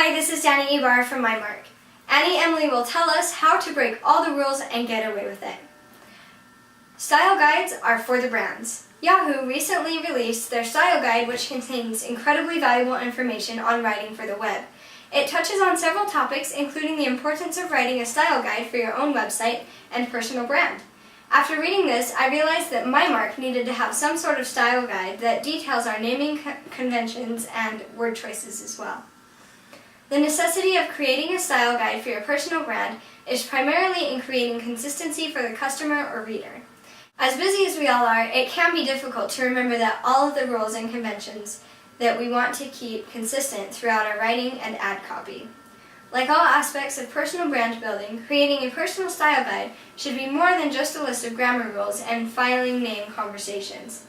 Hi, this is Danny Ibarra from MyMark. Annie Emily will tell us how to break all the rules and get away with it. Style guides are for the brands. Yahoo recently released their style guide, which contains incredibly valuable information on writing for the web. It touches on several topics, including the importance of writing a style guide for your own website and personal brand. After reading this, I realized that MyMark needed to have some sort of style guide that details our naming conventions and word choices as well. The necessity of creating a style guide for your personal brand is primarily in creating consistency for the customer or reader. As busy as we all are, it can be difficult to remember that all of the rules and conventions that we want to keep consistent throughout our writing and ad copy. Like all aspects of personal brand building, creating a personal style guide should be more than just a list of grammar rules and filing name conversations.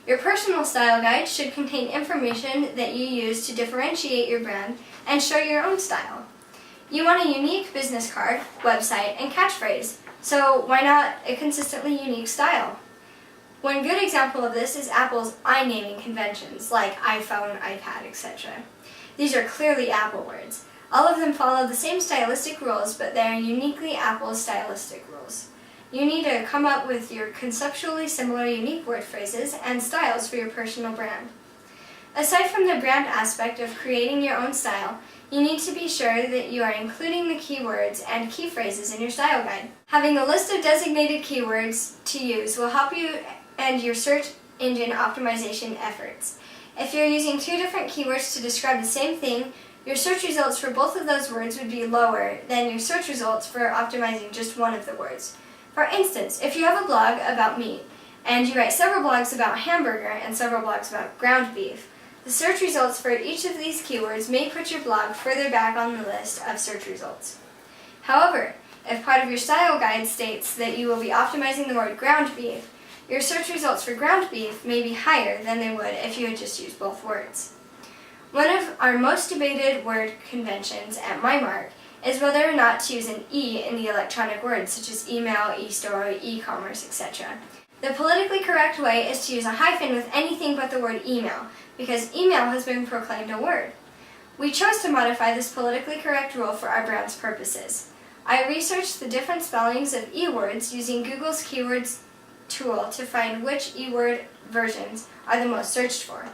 Your personal style guide should contain information that you use to differentiate your brand and show your own style. You want a unique business card, website, and catchphrase, so why not a consistently unique style? One good example of this is Apple's I-naming conventions, like iPhone, iPad, etc. These are clearly Apple words. All of them follow the same stylistic rules, but they are uniquely Apple stylistic rules. You need to come up with your conceptually similar unique word phrases and styles for your personal brand. Aside from the brand aspect of creating your own style, you need to be sure that you are including the keywords and key phrases in your style guide. Having a list of designated keywords to use will help you and your search engine optimization efforts. If you're using two different keywords to describe the same thing, your search results for both of those words would be lower than your search results for optimizing just one of the words. For instance, if you have a blog about meat, and you write several blogs about hamburger and several blogs about ground beef, the search results for each of these keywords may put your blog further back on the list of search results. However, if part of your style guide states that you will be optimizing the word ground beef, your search results for ground beef may be higher than they would if you had just used both words. One of our most debated word conventions at MyMark is whether or not to use an E in the electronic words such as email, e-store, e-commerce, etc. The politically correct way is to use a hyphen with anything but the word email, because email has been proclaimed a word. We chose to modify this politically correct rule for our brand's purposes. I researched the different spellings of e-words using Google's keywords tool to find which e-word versions are the most searched for.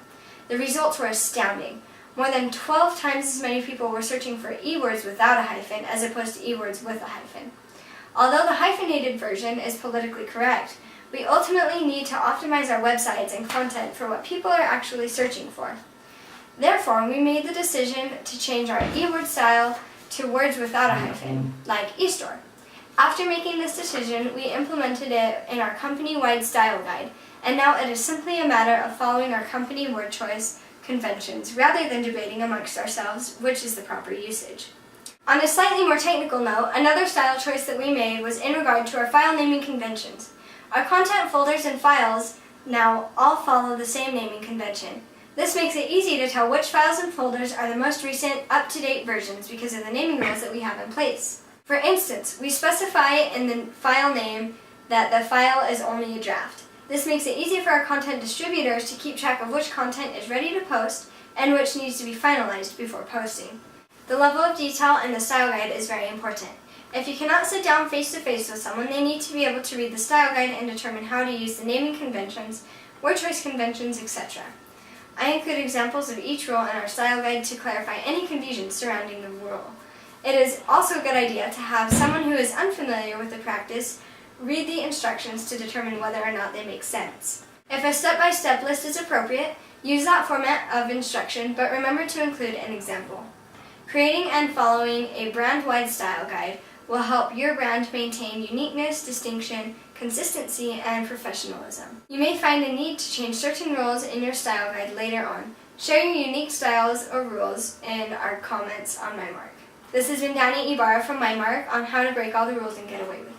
The results were astounding. More than 12 times as many people were searching for e-words without a hyphen as opposed to e-words with a hyphen. Although the hyphenated version is politically correct, we ultimately need to optimize our websites and content for what people are actually searching for. Therefore, we made the decision to change our e-word style to words without a hyphen, like e-store. After making this decision, we implemented it in our company-wide style guide, and now it is simply a matter of following our company word choice conventions rather than debating amongst ourselves which is the proper usage. On a slightly more technical note, another style choice that we made was in regard to our file naming conventions. Our content folders and files now all follow the same naming convention. This makes it easy to tell which files and folders are the most recent, up-to-date versions because of the naming rules that we have in place. For instance, we specify in the file name that the file is only a draft. This makes it easy for our content distributors to keep track of which content is ready to post and which needs to be finalized before posting. The level of detail in the style guide is very important. If you cannot sit down face-to-face with someone, they need to be able to read the style guide and determine how to use the naming conventions, word choice conventions, etc. I include examples of each rule in our style guide to clarify any confusion surrounding the rule. It is also a good idea to have someone who is unfamiliar with the practice read the instructions to determine whether or not they make sense. If a step-by-step list is appropriate, use that format of instruction, but remember to include an example. Creating and following a brand-wide style guide will help your brand maintain uniqueness, distinction, consistency, and professionalism. You may find a need to change certain rules in your style guide later on. Share your unique styles or rules in our comments on MyMark. This has been Danny Ibarra from MyMark on how to break all the rules and get away with it.